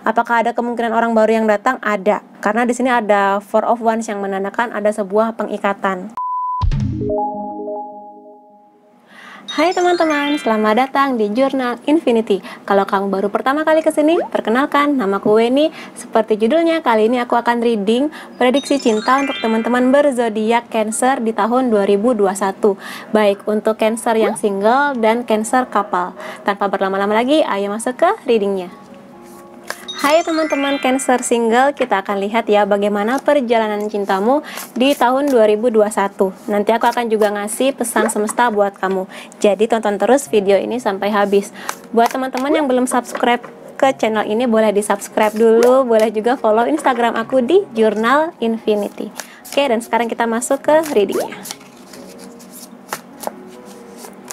Apakah ada kemungkinan orang baru yang datang? Ada, karena di sini ada Four of Wands yang menandakan ada sebuah pengikatan. Hai teman-teman, selamat datang di Jurnal Infinity. Kalau kamu baru pertama kali kesini, perkenalkan, namaku Weni. Seperti judulnya, kali ini aku akan reading prediksi cinta untuk teman-teman berzodiak Cancer di tahun 2021. Baik untuk Cancer yang single dan Cancer couple. Tanpa berlama-lama lagi, ayo masuk ke readingnya. Hai teman-teman Cancer single, kita akan lihat ya bagaimana perjalanan cintamu di tahun 2021. Nanti aku akan juga ngasih pesan semesta buat kamu. Jadi tonton terus video ini sampai habis. Buat teman-teman yang belum subscribe ke channel ini, boleh di subscribe dulu. Boleh juga follow Instagram aku di Jurnal Infinity. Oke, dan sekarang kita masuk ke readingnya.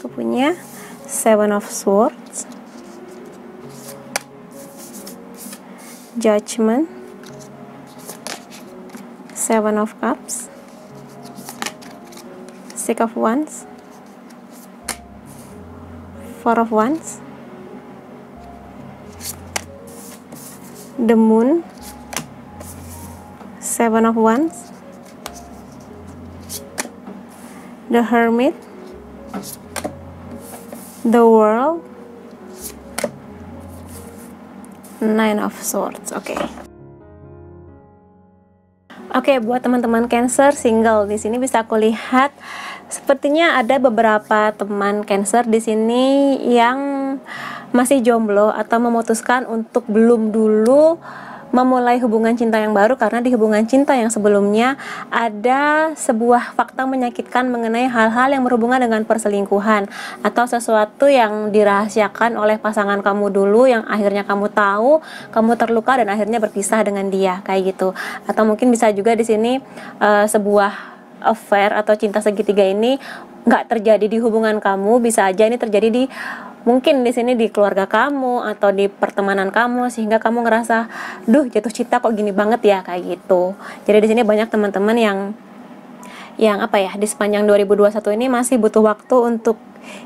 Aku punya Seven of Swords, Judgment, Seven of Cups, Six of Wands, Four of Wands, the Moon, Seven of Wands, the Hermit, the World, Nine of Swords. Oke, buat teman-teman Cancer single di sini bisa aku lihat sepertinya ada beberapa teman Cancer di sini yang masih jomblo atau memutuskan untuk belum dulu memulai hubungan cinta yang baru, karena di hubungan cinta yang sebelumnya ada sebuah fakta menyakitkan mengenai hal-hal yang berhubungan dengan perselingkuhan atau sesuatu yang dirahasiakan oleh pasangan kamu dulu yang akhirnya kamu tahu, kamu terluka dan akhirnya berpisah dengan dia, kayak gitu. Atau mungkin bisa juga di sini sebuah affair atau cinta segitiga ini nggak terjadi di hubungan kamu, bisa aja ini terjadi di mungkin di sini di keluarga kamu atau di pertemanan kamu, sehingga kamu ngerasa, duh jatuh cinta kok gini banget ya, kayak gitu. Jadi di sini banyak teman-teman yang apa ya, di sepanjang 2021 ini masih butuh waktu untuk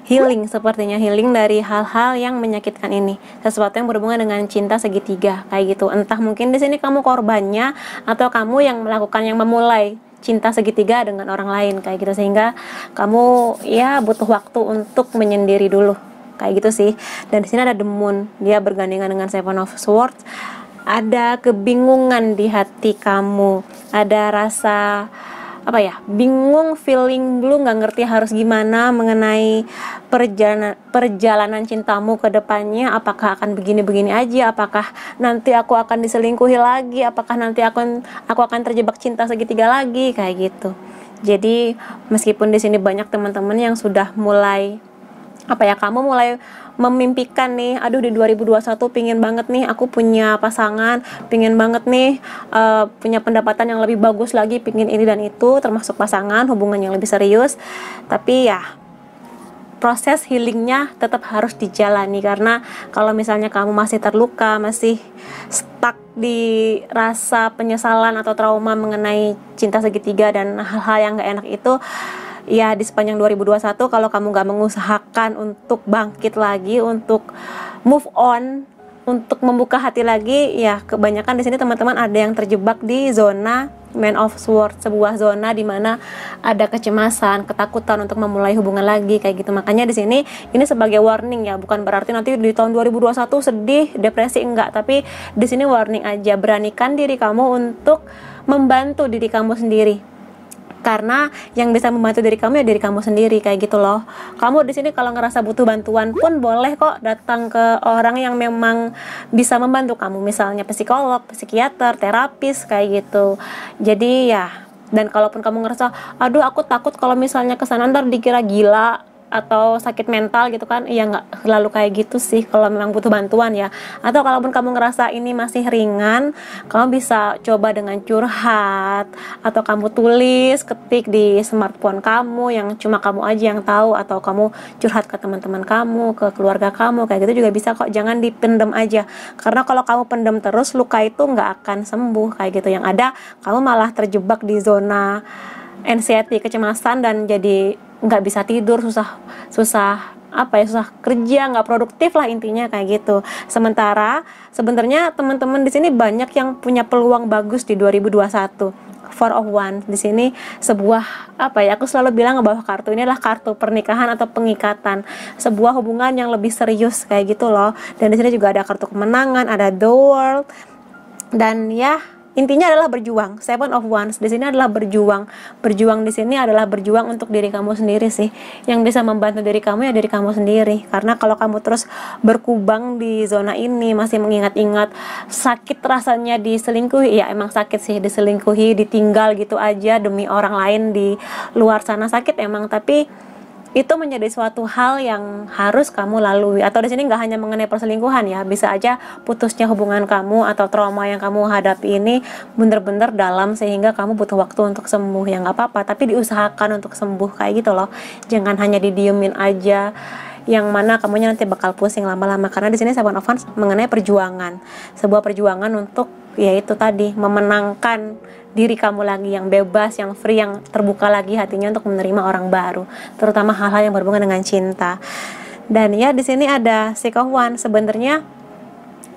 healing, sepertinya healing dari hal-hal yang menyakitkan ini, sesuatu yang berhubungan dengan cinta segitiga, kayak gitu. Entah mungkin di sini kamu korbannya atau kamu yang melakukan, yang memulai cinta segitiga dengan orang lain, kayak gitu, sehingga kamu ya butuh waktu untuk menyendiri dulu, kayak gitu sih. Dan di sini ada the Moon, dia bergandengan dengan Seven of Swords. Ada kebingungan di hati kamu, ada rasa apa ya, bingung, feeling blue, nggak ngerti harus gimana mengenai perjalanan cintamu ke depannya. Apakah akan begini-begini aja, apakah nanti aku akan diselingkuhi lagi, apakah nanti aku akan terjebak cinta segitiga lagi, kayak gitu. Jadi meskipun di sini banyak teman-teman yang sudah mulai apa ya, kamu mulai memimpikan nih, aduh di 2021 pingin banget nih aku punya pasangan, pingin banget nih punya pendapatan yang lebih bagus lagi, pingin ini dan itu, termasuk pasangan, hubungan yang lebih serius. Tapi ya proses healingnya tetap harus dijalani, karena kalau misalnya kamu masih terluka, masih stuck di rasa penyesalan atau trauma mengenai cinta segitiga dan hal-hal yang gak enak itu, ya di sepanjang 2021 kalau kamu gak mengusahakan untuk bangkit lagi, untuk move on, untuk membuka hati lagi, ya kebanyakan di sini teman-teman ada yang terjebak di zona Man of Swords, sebuah zona di mana ada kecemasan, ketakutan untuk memulai hubungan lagi, kayak gitu. Makanya di sini ini sebagai warning ya, bukan berarti nanti di tahun 2021 sedih, depresi, enggak, tapi di sini warning aja. Beranikan diri kamu untuk membantu diri kamu sendiri, karena yang bisa membantu diri kamu ya diri kamu sendiri, kayak gitu loh. Kamu di sini kalau ngerasa butuh bantuan pun boleh kok datang ke orang yang memang bisa membantu kamu, misalnya psikolog, psikiater, terapis, kayak gitu. Jadi ya, dan kalaupun kamu ngerasa aduh aku takut kalau misalnya kesana ntar dikira gila atau sakit mental gitu kan, ya nggak selalu kayak gitu sih kalau memang butuh bantuan ya. Atau kalaupun kamu ngerasa ini masih ringan, kamu bisa coba dengan curhat, atau kamu tulis, ketik di smartphone kamu yang cuma kamu aja yang tahu, atau kamu curhat ke teman-teman kamu, ke keluarga kamu, kayak gitu juga bisa kok. Jangan dipendam aja, karena kalau kamu pendam terus, luka itu nggak akan sembuh, kayak gitu. Yang ada kamu malah terjebak di zona anxiety, kecemasan, dan jadi nggak bisa tidur, susah apa ya, susah kerja, nggak produktif lah intinya kayak gitu. Sementara sebenarnya teman-teman di sini banyak yang punya peluang bagus di 2021. Four of Wands di sini sebuah apa ya, aku selalu bilang bahwa kartu ini adalah kartu pernikahan atau pengikatan, sebuah hubungan yang lebih serius kayak gitu loh. Dan di sini juga ada kartu kemenangan, ada the world, dan ya intinya adalah berjuang. Seven of Wands di sini adalah berjuang. Berjuang di sini adalah berjuang untuk diri kamu sendiri sih. Yang bisa membantu diri kamu ya diri kamu sendiri. Karena kalau kamu terus berkubang di zona ini, masih mengingat-ingat sakit rasanya diselingkuhi, ya emang sakit sih diselingkuhi, ditinggal gitu aja demi orang lain di luar sana, sakit emang, tapi itu menjadi suatu hal yang harus kamu lalui. Atau di sini nggak hanya mengenai perselingkuhan ya, bisa aja putusnya hubungan kamu atau trauma yang kamu hadapi ini bener-bener dalam sehingga kamu butuh waktu untuk sembuh. Ya nggak apa-apa, tapi diusahakan untuk sembuh kayak gitu loh. Jangan hanya didiemin aja, yang mana kamunya nanti bakal pusing lama-lama. Karena di sini Seven of Wands mengenai perjuangan, sebuah perjuangan untuk yaitu tadi memenangkan diri kamu lagi, yang bebas, yang free, yang terbuka lagi hatinya untuk menerima orang baru, terutama hal-hal yang berhubungan dengan cinta. Dan ya di sini ada Six of Wands, sebenarnya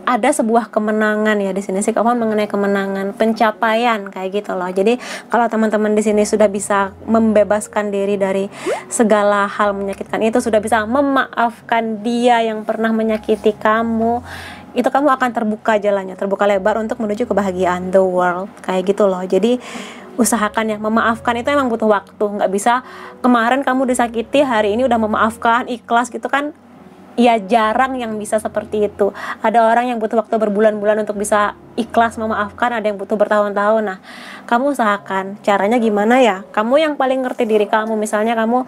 ada sebuah kemenangan ya di sini. Six of Wands mengenai kemenangan, pencapaian kayak gitu loh. Jadi kalau teman-teman di sini sudah bisa membebaskan diri dari segala hal menyakitkan itu, sudah bisa memaafkan dia yang pernah menyakiti kamu, itu kamu akan terbuka jalannya, terbuka lebar untuk menuju kebahagiaan, the world kayak gitu loh. Jadi usahakan ya, memaafkan itu emang butuh waktu. Nggak bisa kemarin kamu disakiti, hari ini udah memaafkan, ikhlas gitu kan, ya jarang yang bisa seperti itu. Ada orang yang butuh waktu berbulan-bulan untuk bisa ikhlas memaafkan, ada yang butuh bertahun-tahun. Nah, kamu usahakan, caranya gimana ya, kamu yang paling ngerti diri kamu. Misalnya kamu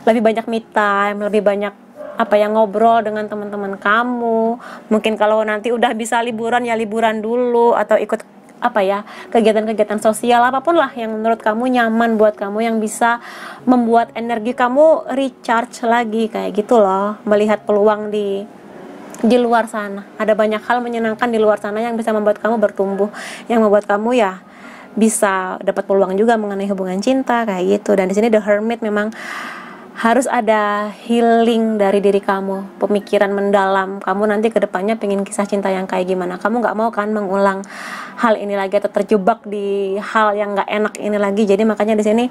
lebih banyak me time, lebih banyak apa yang ngobrol dengan teman-teman kamu. Mungkin kalau nanti udah bisa liburan ya liburan dulu, atau ikut apa ya, kegiatan-kegiatan sosial apapun lah yang menurut kamu nyaman buat kamu, yang bisa membuat energi kamu recharge lagi kayak gitu loh. Melihat peluang di luar sana, ada banyak hal menyenangkan di luar sana yang bisa membuat kamu bertumbuh, yang membuat kamu ya bisa dapat peluang juga mengenai hubungan cinta kayak gitu. Dan di sini The Hermit memang harus ada healing dari diri kamu, pemikiran mendalam. Kamu nanti kedepannya pengen kisah cinta yang kayak gimana? Kamu nggak mau kan mengulang hal ini lagi atau terjebak di hal yang nggak enak ini lagi. Jadi makanya di sini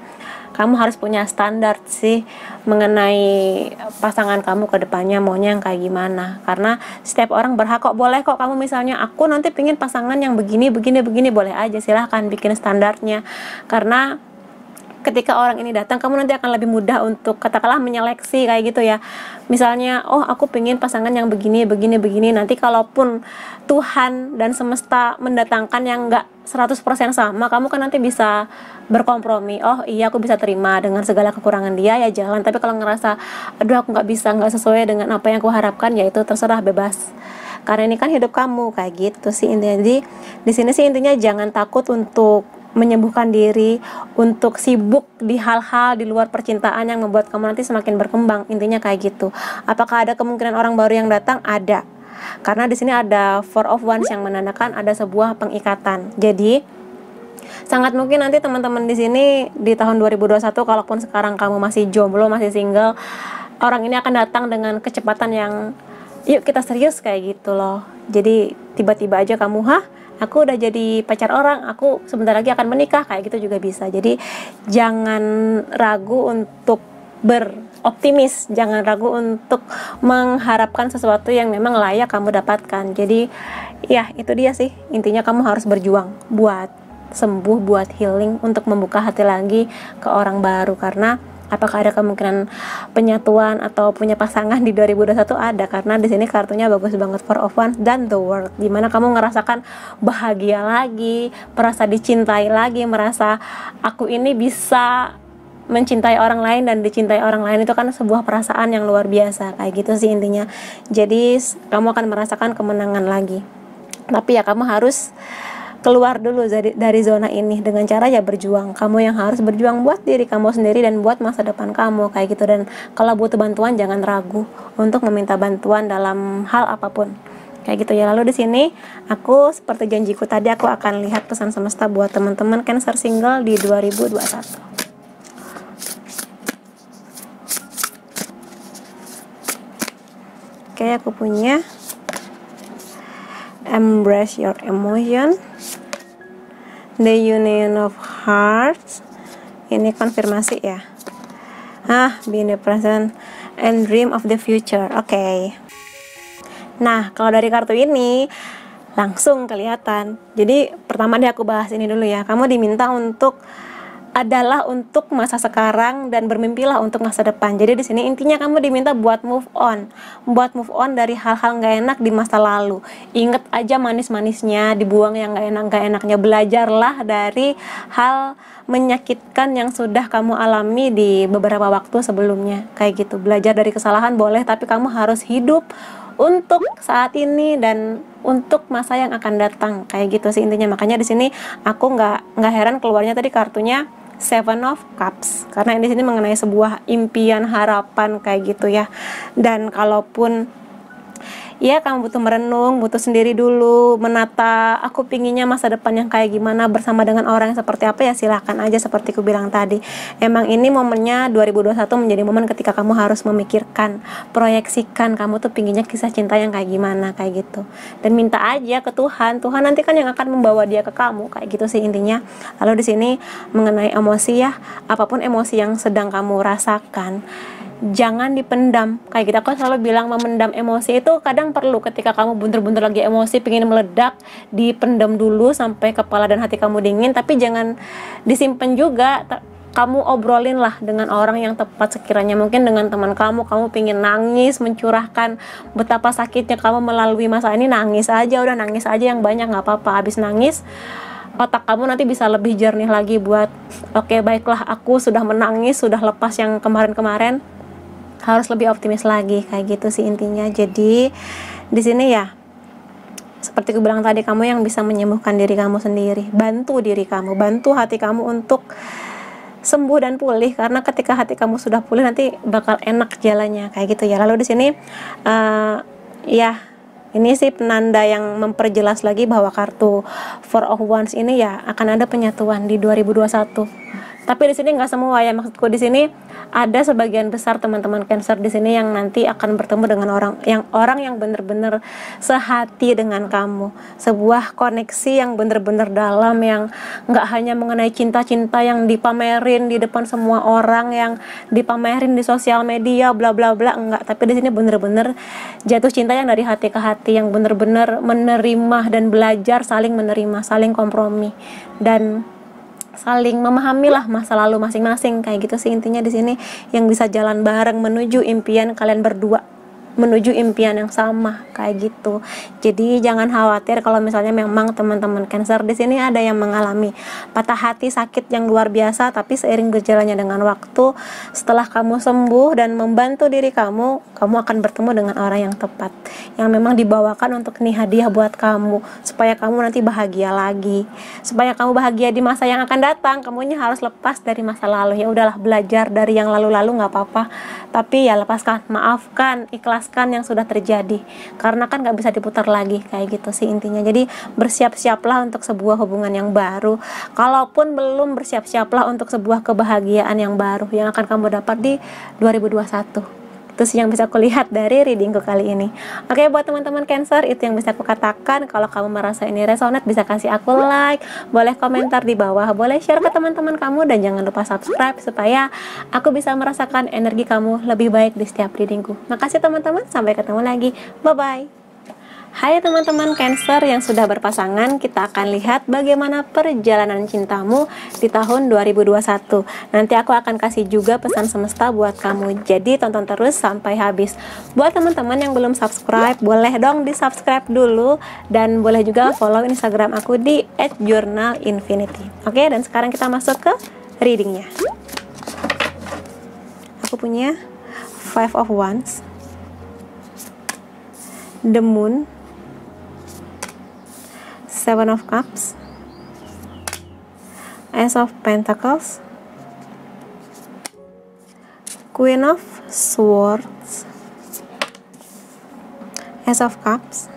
kamu harus punya standar sih mengenai pasangan kamu kedepannya maunya yang kayak gimana. Karena setiap orang berhak kok, boleh kok kamu misalnya aku nanti pengen pasangan yang begini boleh aja, silahkan bikin standarnya. Karena ketika orang ini datang, kamu nanti akan lebih mudah untuk katakanlah menyeleksi kayak gitu ya. Misalnya, oh aku pengen pasangan yang begini. Nanti kalaupun Tuhan dan semesta mendatangkan yang enggak 100% sama, kamu kan nanti bisa berkompromi. Oh iya, aku bisa terima dengan segala kekurangan dia, ya jalan. Tapi kalau ngerasa, aduh aku nggak bisa, nggak sesuai dengan apa yang aku harapkan, ya itu terserah, bebas. Karena ini kan hidup kamu kayak gitu sih intinya. Jadi di sini sih intinya jangan takut untuk menyembuhkan diri, untuk sibuk di hal-hal di luar percintaan yang membuat kamu nanti semakin berkembang. Intinya kayak gitu. Apakah ada kemungkinan orang baru yang datang? Ada. Karena di sini ada Four of Wands yang menandakan ada sebuah pengikatan. Jadi sangat mungkin nanti teman-teman di sini di tahun 2021, kalaupun sekarang kamu masih jomblo, masih single, orang ini akan datang dengan kecepatan yang yuk kita serius kayak gitu loh. Jadi tiba-tiba aja kamu, aku udah jadi pacar orang, aku sebentar lagi akan menikah, kayak gitu juga bisa. Jadi jangan ragu untuk beroptimis, jangan ragu untuk mengharapkan sesuatu yang memang layak kamu dapatkan. Jadi ya itu dia sih, intinya kamu harus berjuang buat sembuh, buat healing, untuk membuka hati lagi ke orang baru. Karena apakah ada kemungkinan penyatuan atau punya pasangan di 2021? Ada, karena di sini kartunya bagus banget, Four of Wands dan the world, dimana kamu ngerasakan bahagia lagi, merasa dicintai lagi, merasa aku ini bisa mencintai orang lain dan dicintai orang lain. Itu kan sebuah perasaan yang luar biasa kayak gitu sih intinya. Jadi kamu akan merasakan kemenangan lagi, tapi ya kamu harus keluar dulu dari zona ini dengan cara ya berjuang. Kamu yang harus berjuang buat diri kamu sendiri dan buat masa depan kamu kayak gitu. Dan kalau butuh bantuan jangan ragu untuk meminta bantuan dalam hal apapun kayak gitu ya. Lalu di sini aku seperti janjiku tadi, aku akan lihat pesan semesta buat teman-teman Cancer single di 2021. Oke, aku punya Embrace Your Emotion, The Union of Hearts. Ini konfirmasi ya. Be in the present and dream of the future. Oke. Nah, kalau dari kartu ini langsung kelihatan. Jadi pertama deh aku bahas ini dulu ya. Kamu diminta untuk masa sekarang dan bermimpilah untuk masa depan. Jadi di sini intinya kamu diminta buat move on dari hal-hal nggak enak di masa lalu. Ingat aja manis-manisnya, dibuang yang nggak enaknya. Belajarlah dari hal menyakitkan yang sudah kamu alami di beberapa waktu sebelumnya. Kayak gitu. Belajar dari kesalahan boleh, tapi kamu harus hidup untuk saat ini dan untuk masa yang akan datang. Kayak gitu sih intinya. Makanya di sini aku nggak heran keluarnya tadi kartunya Seven of Cups, karena di sini mengenai sebuah impian, harapan kayak gitu ya. Dan kalaupun ya kamu butuh merenung, butuh sendiri dulu, menata aku pinginnya masa depan yang kayak gimana bersama dengan orang yang seperti apa, ya silahkan aja seperti aku bilang tadi. Emang ini momennya 2021 menjadi momen ketika kamu harus memikirkan, proyeksikan kamu tuh pinginnya kisah cinta yang kayak gimana, kayak gitu. Dan minta aja ke Tuhan nanti kan yang akan membawa dia ke kamu, kayak gitu sih intinya. Lalu di sini mengenai emosi ya, apapun emosi yang sedang kamu rasakan, jangan dipendam. Kayak gitu, aku selalu bilang memendam emosi itu kadang perlu. Ketika kamu bener-bener lagi emosi, pengen meledak, dipendam dulu sampai kepala dan hati kamu dingin. Tapi jangan disimpan juga, kamu obrolin lah dengan orang yang tepat sekiranya. Mungkin dengan teman kamu pengen nangis, mencurahkan betapa sakitnya kamu melalui masa ini, nangis aja, udah nangis aja yang banyak, nggak apa-apa. Habis nangis, otak kamu nanti bisa lebih jernih lagi buat oke, baiklah, aku sudah menangis, sudah lepas yang kemarin-kemarin, harus lebih optimis lagi, kayak gitu sih intinya. Jadi di sini ya seperti aku bilang tadi, kamu yang bisa menyembuhkan diri kamu sendiri, bantu diri kamu, bantu hati kamu untuk sembuh dan pulih, karena ketika hati kamu sudah pulih nanti bakal enak jalannya, kayak gitu ya. Lalu di sini ya ini sih penanda yang memperjelas lagi bahwa kartu Four of Wands ini ya akan ada penyatuan di 2021. Tapi di sini nggak semua ya, maksudku di sini ada sebagian besar teman-teman Cancer di sini yang nanti akan bertemu dengan orang yang benar-benar sehati dengan kamu, sebuah koneksi yang benar-benar dalam, yang nggak hanya mengenai cinta-cinta yang dipamerin di depan semua orang, yang dipamerin di sosial media, bla bla bla, enggak. Tapi di sini benar-benar jatuh cinta yang dari hati ke hati, yang benar-benar menerima dan belajar saling menerima, saling kompromi dan saling memahami lah masa lalu masing-masing, kayak gitu sih intinya di sini, yang bisa jalan bareng menuju impian kalian berdua, menuju impian yang sama, kayak gitu. Jadi jangan khawatir kalau misalnya memang teman-teman Cancer di sini ada yang mengalami patah hati, sakit yang luar biasa, tapi seiring berjalannya dengan waktu, setelah kamu sembuh dan membantu diri kamu akan bertemu dengan orang yang tepat, yang memang dibawakan untuk nih hadiah buat kamu, supaya kamu nanti bahagia lagi, supaya kamu bahagia di masa yang akan datang. Kamunya harus lepas dari masa lalu. Ya udahlah, belajar dari yang lalu-lalu nggak apa-apa, tapi ya lepaskan, maafkan, ikhlaskan yang sudah terjadi, karena kan nggak bisa diputar lagi, kayak gitu sih intinya. Jadi bersiap-siaplah untuk sebuah hubungan yang baru. Kalaupun belum, bersiap-siaplah untuk sebuah kebahagiaan yang baru yang akan kamu dapat di 2021. Itu sih yang bisa aku lihat dari readingku kali ini. Oke, buat teman-teman Cancer, itu yang bisa aku katakan. Kalau kamu merasa ini resonate, bisa kasih aku like, boleh komentar di bawah, boleh share ke teman-teman kamu, dan jangan lupa subscribe supaya aku bisa merasakan energi kamu lebih baik di setiap readingku. Makasih teman-teman, sampai ketemu lagi. Bye-bye. Hai teman-teman Cancer yang sudah berpasangan, kita akan lihat bagaimana perjalanan cintamu di tahun 2021. Nanti aku akan kasih juga pesan semesta buat kamu, jadi tonton terus sampai habis. Buat teman-teman yang belum subscribe, boleh dong di subscribe dulu, dan boleh juga follow Instagram aku di @journalinfinity. Oke, dan sekarang kita masuk ke readingnya. Aku punya Five of Wands, The Moon, Seven of Cups, Ace of Pentacles, Queen of Swords, Ace of Cups,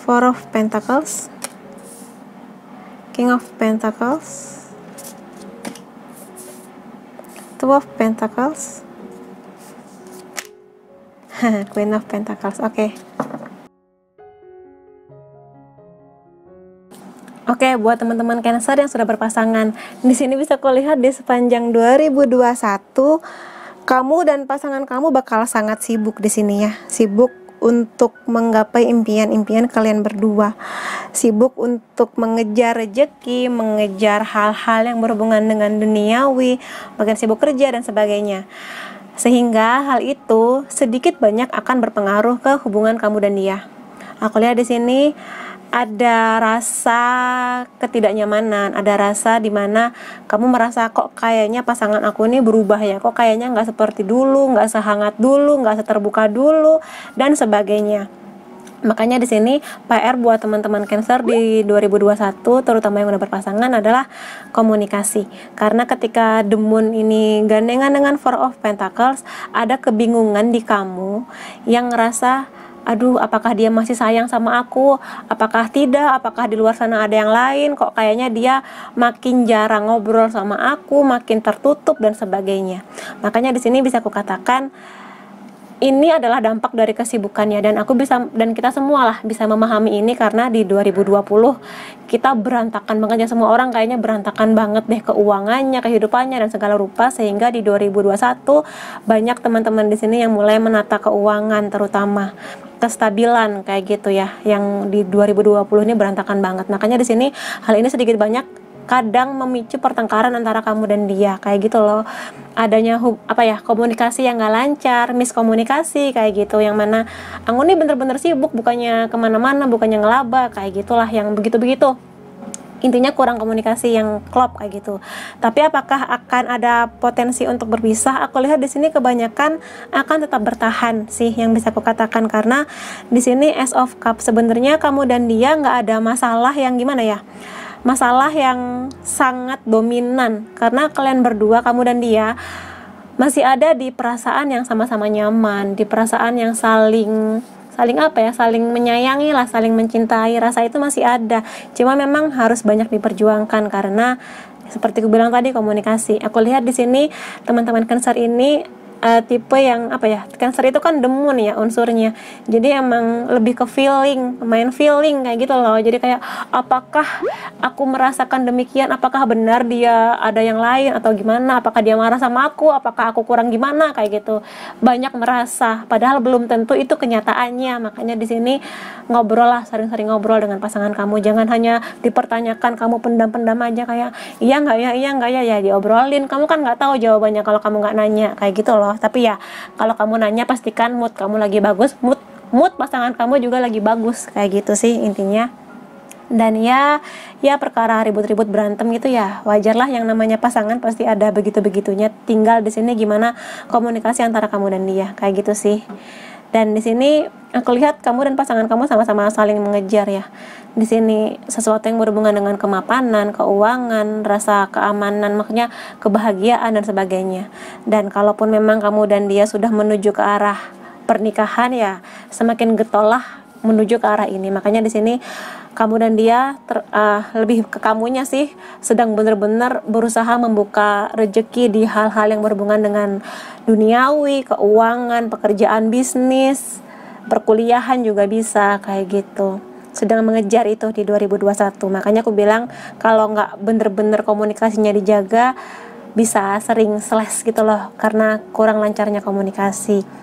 Four of Pentacles, King of Pentacles, Two of Pentacles, Queen of Pentacles. Oke, buat teman-teman Cancer yang sudah berpasangan, di sini bisa kulihat di sepanjang 2021 kamu dan pasangan kamu bakal sangat sibuk di sini ya. Sibuk untuk menggapai impian-impian kalian berdua. Sibuk untuk mengejar rezeki, mengejar hal-hal yang berhubungan dengan duniawi, bagian sibuk kerja dan sebagainya. Sehingga hal itu sedikit banyak akan berpengaruh ke hubungan kamu dan dia. Aku lihat di sini ada rasa ketidaknyamanan, ada rasa dimana kamu merasa kok kayaknya pasangan aku ini berubah ya, kok kayaknya nggak seperti dulu, nggak sehangat dulu, nggak seterbuka dulu, dan sebagainya. Makanya di sini PR buat teman-teman Cancer di 2021, terutama yang udah berpasangan, adalah komunikasi. Karena ketika The Moon ini gandengan dengan Four of Pentacles, ada kebingungan di kamu yang ngerasa, aduh, apakah dia masih sayang sama aku? Apakah tidak? Apakah di luar sana ada yang lain? Kok kayaknya dia makin jarang ngobrol sama aku, makin tertutup dan sebagainya. Makanya di sini bisa aku katakan ini adalah dampak dari kesibukannya, dan aku bisa, dan kita semua lah bisa memahami ini, karena di 2020 kita berantakan banget ya, semua orang kayaknya berantakan banget deh keuangannya, kehidupannya dan segala rupa, sehingga di 2021 banyak teman-teman di sini yang mulai menata keuangan, terutama kestabilan kayak gitu ya, yang di 2020 ini berantakan banget. Makanya di sini hal ini sedikit banyak kadang memicu pertengkaran antara kamu dan dia, kayak gitu loh. Adanya komunikasi yang gak lancar, miskomunikasi kayak gitu, yang mana aku nih bener-bener sibuk, bukannya kemana-mana, bukannya ngelaba, kayak gitulah, yang begitu-begitu. Intinya kurang komunikasi yang klop kayak gitu. Tapi apakah akan ada potensi untuk berpisah? Aku lihat di sini kebanyakan akan tetap bertahan sih, yang bisa aku katakan, karena di sini Ace of Cups, sebenarnya kamu dan dia nggak ada masalah yang gimana ya, masalah yang sangat dominan, karena kalian berdua, kamu dan dia, masih ada di perasaan yang sama-sama nyaman, di perasaan yang saling menyayangi lah, saling mencintai. Rasa itu masih ada, cuma memang harus banyak diperjuangkan, karena seperti aku bilang tadi, komunikasi. Aku lihat di sini teman-teman Cancer ini tipe yang Cancer itu kan The Moon ya unsurnya, jadi emang lebih ke feeling, main feeling kayak gitu loh. Jadi kayak, apakah aku merasakan demikian, apakah benar dia ada yang lain atau gimana, apakah dia marah sama aku, apakah aku kurang gimana, kayak gitu. Banyak merasa, padahal belum tentu itu kenyataannya. Makanya di sini ngobrol lah, sering-sering ngobrol dengan pasangan kamu. Jangan hanya dipertanyakan, kamu pendam-pendam aja kayak iya nggak ya, diobrolin. Kamu kan nggak tahu jawabannya kalau kamu nggak nanya, kayak gitu loh. Tapi ya kalau kamu nanya, pastikan mood kamu lagi bagus, mood pasangan kamu juga lagi bagus, kayak gitu sih intinya. Dan ya perkara ribut-ribut berantem gitu ya, wajar lah, yang namanya pasangan pasti ada begitu-begitunya. Tinggal di sini gimana komunikasi antara kamu dan dia, kayak gitu sih. Dan di sini aku lihat kamu dan pasangan kamu sama-sama saling mengejar ya. Di sini sesuatu yang berhubungan dengan kemapanan, keuangan, rasa keamanan, makanya kebahagiaan dan sebagainya. Dan kalaupun memang kamu dan dia sudah menuju ke arah pernikahan, ya semakin getollah menuju ke arah ini. Makanya di sini kamu dan dia lebih ke kamunya sih, sedang benar-benar berusaha membuka rezeki di hal-hal yang berhubungan dengan duniawi, keuangan, pekerjaan, bisnis, perkuliahan juga bisa, kayak gitu. Sedang mengejar itu di 2021. Makanya aku bilang, kalau nggak bener-bener komunikasinya dijaga, bisa sering slash gitu loh, karena kurang lancarnya komunikasi.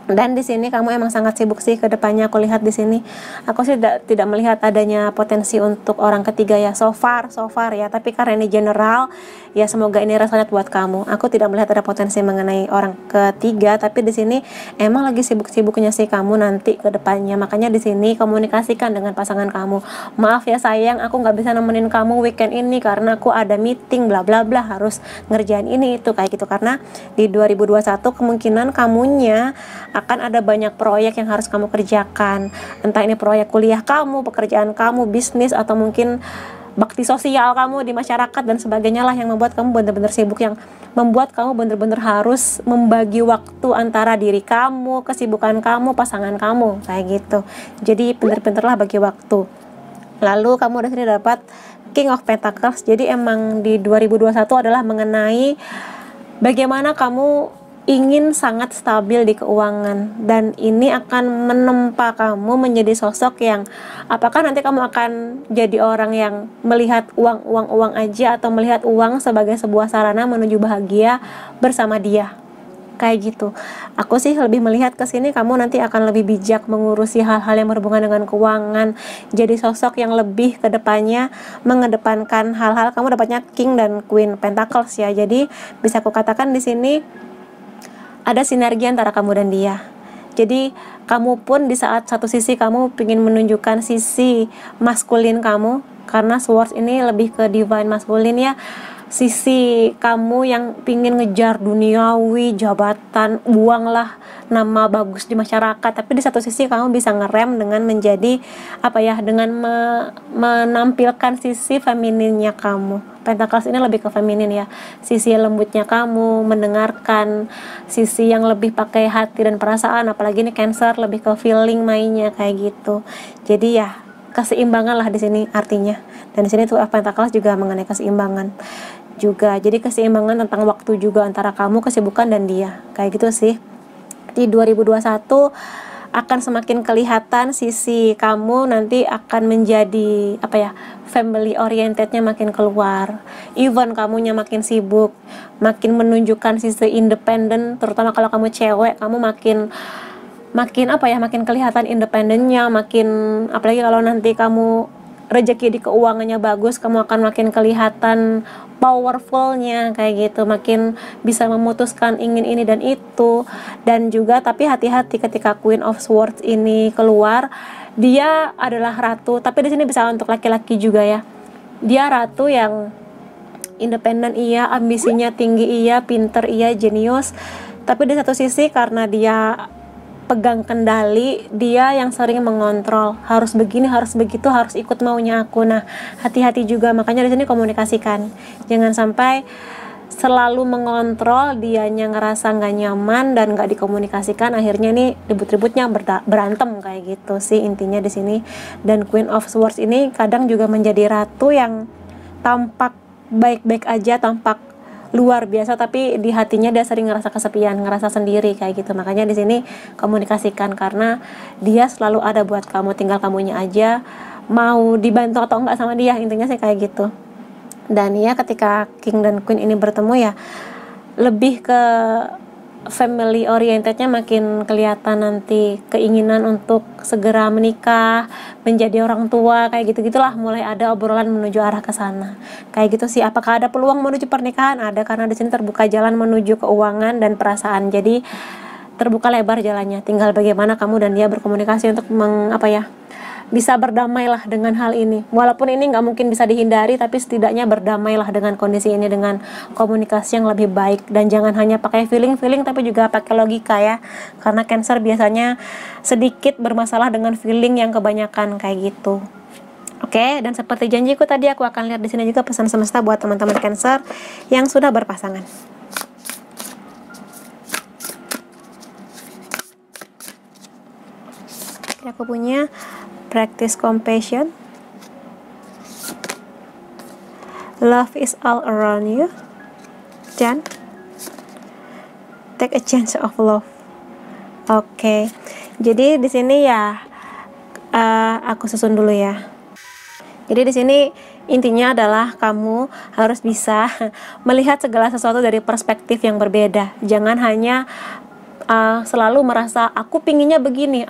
Dan di sini kamu emang sangat sibuk sih ke depannya. Aku lihat di sini, aku sih tidak melihat adanya potensi untuk orang ketiga ya, so far ya. Tapi karena ini general, ya semoga ini resonate buat kamu. Aku tidak melihat ada potensi mengenai orang ketiga, tapi di sini emang lagi sibuk-sibuknya sih kamu nanti ke depannya. Makanya di sini komunikasikan dengan pasangan kamu. Maaf ya sayang, aku nggak bisa nemenin kamu weekend ini karena aku ada meeting bla bla bla, harus ngerjain ini itu, kayak gitu. Karena di 2021 kemungkinan kamunya akan ada banyak proyek yang harus kamu kerjakan, entah ini proyek kuliah kamu, pekerjaan kamu, bisnis, atau mungkin bakti sosial kamu di masyarakat dan sebagainya lah, yang membuat kamu benar-benar sibuk, yang membuat kamu benar-benar harus membagi waktu antara diri kamu, kesibukan kamu, pasangan kamu, kayak gitu. Jadi benar-benar lah bagi waktu. Lalu kamu udah sini dapat King of Pentacles. Jadi emang di 2021 adalah mengenai bagaimana kamu ingin sangat stabil di keuangan, dan ini akan menempa kamu menjadi sosok yang apakah nanti kamu akan jadi orang yang melihat uang aja, atau melihat uang sebagai sebuah sarana menuju bahagia bersama dia, kayak gitu. Aku sih lebih melihat ke sini kamu nanti akan lebih bijak mengurusi hal-hal yang berhubungan dengan keuangan, jadi sosok yang lebih ke depannya mengedepankan hal-hal. Kamu dapatnya King dan Queen Pentacles ya, jadi bisa aku katakan di sini ada sinergi antara kamu dan dia. Jadi kamu pun di saat satu sisi kamu ingin menunjukkan sisi maskulin kamu, karena Swords ini lebih ke divine maskulin ya, sisi kamu yang pingin ngejar duniawi, jabatan, uang lah, nama bagus di masyarakat. Tapi di satu sisi kamu bisa ngerem dengan menjadi dengan menampilkan sisi femininnya kamu. Pentacles ini lebih ke feminin ya, sisi lembutnya kamu, mendengarkan, sisi yang lebih pakai hati dan perasaan. Apalagi ini Cancer lebih ke feeling mainnya kayak gitu. Jadi ya keseimbangan lah di sini artinya. Dan di sini tuh Pentacles juga mengenai keseimbangan juga. Jadi keseimbangan tentang waktu juga antara kamu, kesibukan, dan dia. Kayak gitu sih. Di 2021 akan semakin kelihatan sisi kamu nanti akan menjadi family orientednya makin keluar. Even kamunya makin sibuk, makin menunjukkan sisi independen, terutama kalau kamu cewek, kamu makin kelihatan independennya, apalagi kalau nanti kamu rezeki di keuangannya bagus, kamu akan makin kelihatan powerfulnya kayak gitu, makin bisa memutuskan ingin ini dan itu. Dan juga tapi hati-hati ketika Queen of Swords ini keluar, dia adalah ratu, tapi di sini bisa untuk laki-laki juga ya. Dia ratu yang independen iya, ambisinya tinggi iya, pinter iya, jenius. Tapi di satu sisi karena dia pegang kendali, dia yang sering mengontrol, harus begini, harus begitu, harus ikut maunya aku. Nah, hati-hati juga, makanya di sini komunikasikan. Jangan sampai selalu mengontrol, dianya ngerasa nggak nyaman dan nggak dikomunikasikan, akhirnya nih ribut-ributnya berantem kayak gitu sih intinya di sini. Dan Queen of Swords ini kadang juga menjadi ratu yang tampak baik-baik aja, tampak luar biasa, tapi di hatinya dia sering ngerasa kesepian, ngerasa sendiri kayak gitu. Makanya di sini komunikasikan, karena dia selalu ada buat kamu, tinggal kamunya aja mau dibantu atau enggak sama dia, intinya sih kayak gitu. Dan ya ketika King dan Queen ini bertemu ya lebih ke family orientednya makin kelihatan nanti, keinginan untuk segera menikah, menjadi orang tua kayak gitu-gitulah, mulai ada obrolan menuju arah ke sana. Kayak gitu sih. Apakah ada peluang menuju pernikahan? Ada, karena di sini terbuka jalan menuju keuangan dan perasaan. Jadi terbuka lebar jalannya. Tinggal bagaimana kamu dan dia berkomunikasi untuk bisa berdamailah dengan hal ini. Walaupun ini nggak mungkin bisa dihindari, tapi setidaknya berdamailah dengan kondisi ini dengan komunikasi yang lebih baik. Dan jangan hanya pakai feeling, tapi juga pakai logika ya. Karena Cancer biasanya sedikit bermasalah dengan feeling yang kebanyakan kayak gitu. Oke, dan seperti janjiku tadi, aku akan lihat di sini juga pesan semesta buat teman-teman Cancer yang sudah berpasangan. Oke, aku punya practice compassion, love is all around you, dan take a chance of love. Oke, jadi di sini ya aku susun dulu ya. Jadi di sini intinya adalah kamu harus bisa melihat segala sesuatu dari perspektif yang berbeda. Jangan hanya selalu merasa aku pinginnya begini,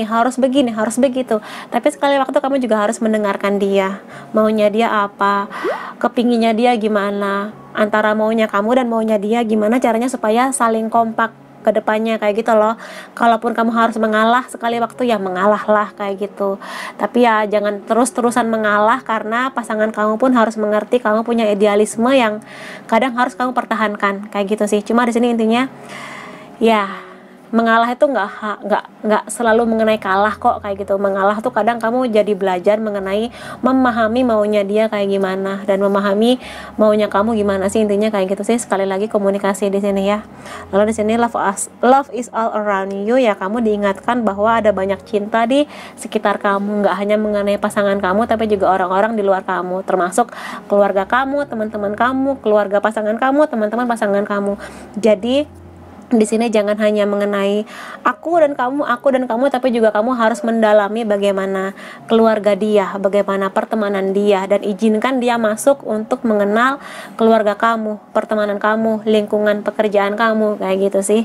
harus begini, harus begitu. Tapi sekali waktu kamu juga harus mendengarkan dia, maunya dia apa, kepinginnya dia gimana, antara maunya kamu dan maunya dia gimana caranya supaya saling kompak ke depannya kayak gitu loh. Kalaupun kamu harus mengalah sekali waktu, ya mengalahlah kayak gitu. Tapi ya jangan terus-terusan mengalah, karena pasangan kamu pun harus mengerti kamu punya idealisme yang kadang harus kamu pertahankan kayak gitu sih. Cuma di sini intinya ya mengalah itu nggak selalu mengenai kalah kok kayak gitu. Mengalah tuh kadang kamu jadi belajar mengenai memahami maunya dia kayak gimana dan memahami maunya kamu gimana sih, intinya kayak gitu sih. Sekali lagi komunikasi di sini ya. Lalu di sini love is all around you ya, kamu diingatkan bahwa ada banyak cinta di sekitar kamu, nggak hanya mengenai pasangan kamu tapi juga orang-orang di luar kamu, termasuk keluarga kamu, teman-teman kamu, keluarga pasangan kamu, teman-teman pasangan kamu. Jadi Di sini jangan hanya mengenai aku dan kamu, tapi juga kamu harus mendalami bagaimana keluarga dia, bagaimana pertemanan dia, dan izinkan dia masuk untuk mengenal keluarga kamu, pertemanan kamu, lingkungan pekerjaan kamu, kayak gitu sih.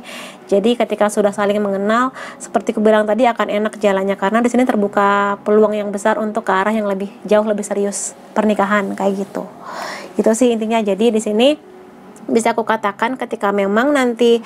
Jadi ketika sudah saling mengenal, seperti aku bilang tadi, akan enak jalannya, karena di sini terbuka peluang yang besar untuk ke arah yang lebih jauh, lebih serius, pernikahan kayak gitu. Itu sih intinya. Jadi di sini bisa aku katakan ketika memang nanti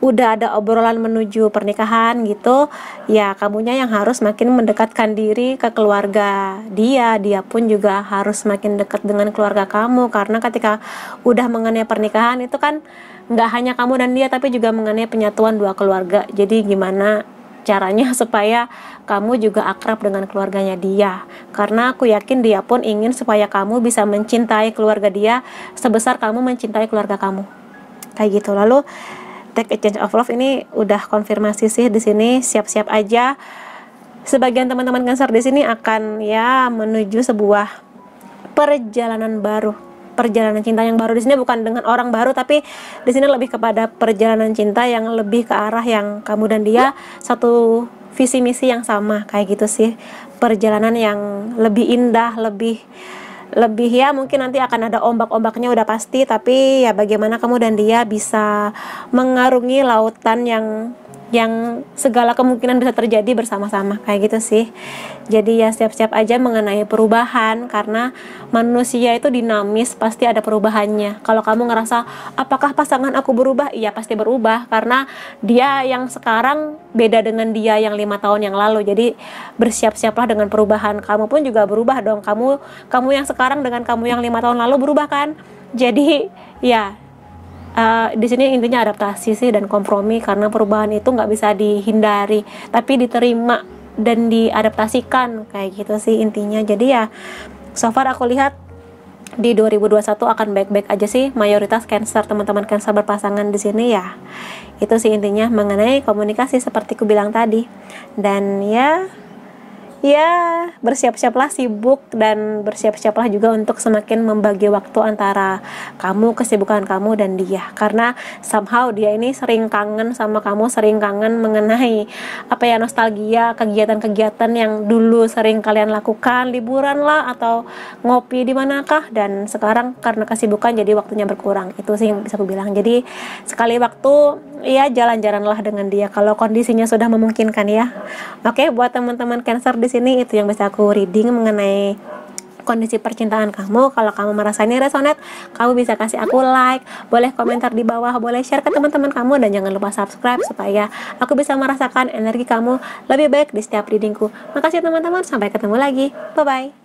udah ada obrolan menuju pernikahan gitu, ya kamunya yang harus makin mendekatkan diri ke keluarga dia pun juga harus makin dekat dengan keluarga kamu, karena ketika udah mengenai pernikahan itu kan nggak hanya kamu dan dia, tapi juga mengenai penyatuan dua keluarga. Jadi gimana caranya supaya kamu juga akrab dengan keluarganya dia, karena aku yakin dia pun ingin supaya kamu bisa mencintai keluarga dia sebesar kamu mencintai keluarga kamu, kayak gitu. Lalu take exchange of love ini udah konfirmasi sih di sini, siap-siap aja. Sebagian teman-teman Cancer di sini akan ya menuju sebuah perjalanan baru, perjalanan cinta yang baru. Di sini bukan dengan orang baru, tapi di sini lebih kepada perjalanan cinta yang lebih ke arah yang kamu dan dia satu visi misi yang sama, kayak gitu sih. Perjalanan yang lebih indah, lebih ya mungkin nanti akan ada ombak-ombaknya udah pasti, tapi ya bagaimana kamu dan dia bisa mengarungi lautan yang segala kemungkinan bisa terjadi bersama-sama, kayak gitu sih. Jadi ya siap-siap aja mengenai perubahan, karena manusia itu dinamis, pasti ada perubahannya. Kalau kamu ngerasa apakah pasangan aku berubah, iya pasti berubah, karena dia yang sekarang beda dengan dia yang 5 tahun yang lalu. Jadi bersiap-siaplah dengan perubahan. Kamu pun juga berubah dong, kamu yang sekarang dengan kamu yang 5 tahun lalu berubah kan. Jadi ya di sini intinya adaptasi sih dan kompromi, karena perubahan itu nggak bisa dihindari, tapi diterima dan diadaptasikan, kayak gitu sih intinya. Jadi ya so far aku lihat di 2021 akan baik-baik aja sih, mayoritas Cancer, teman-teman Cancer berpasangan di sini ya. Itu sih intinya mengenai komunikasi seperti aku bilang tadi. Dan ya bersiap-siaplah sibuk, dan bersiap-siaplah juga untuk semakin membagi waktu antara kamu, kesibukan kamu dan dia, karena somehow dia ini sering kangen sama kamu, sering kangen mengenai nostalgia kegiatan-kegiatan yang dulu sering kalian lakukan, liburan lah atau ngopi di manakah, dan sekarang karena kesibukan jadi waktunya berkurang. Itu sih yang bisa aku bilang. Jadi sekali waktu ya jalan-jalanlah dengan dia kalau kondisinya sudah memungkinkan ya. Oke, buat teman-teman Cancer di sini itu yang bisa aku reading mengenai kondisi percintaan kamu. Kalau kamu merasa ini resonate, kamu bisa kasih aku like, boleh komentar di bawah, boleh share ke teman-teman kamu, dan jangan lupa subscribe supaya aku bisa merasakan energi kamu lebih baik di setiap readingku. Makasih teman-teman, sampai ketemu lagi. Bye bye.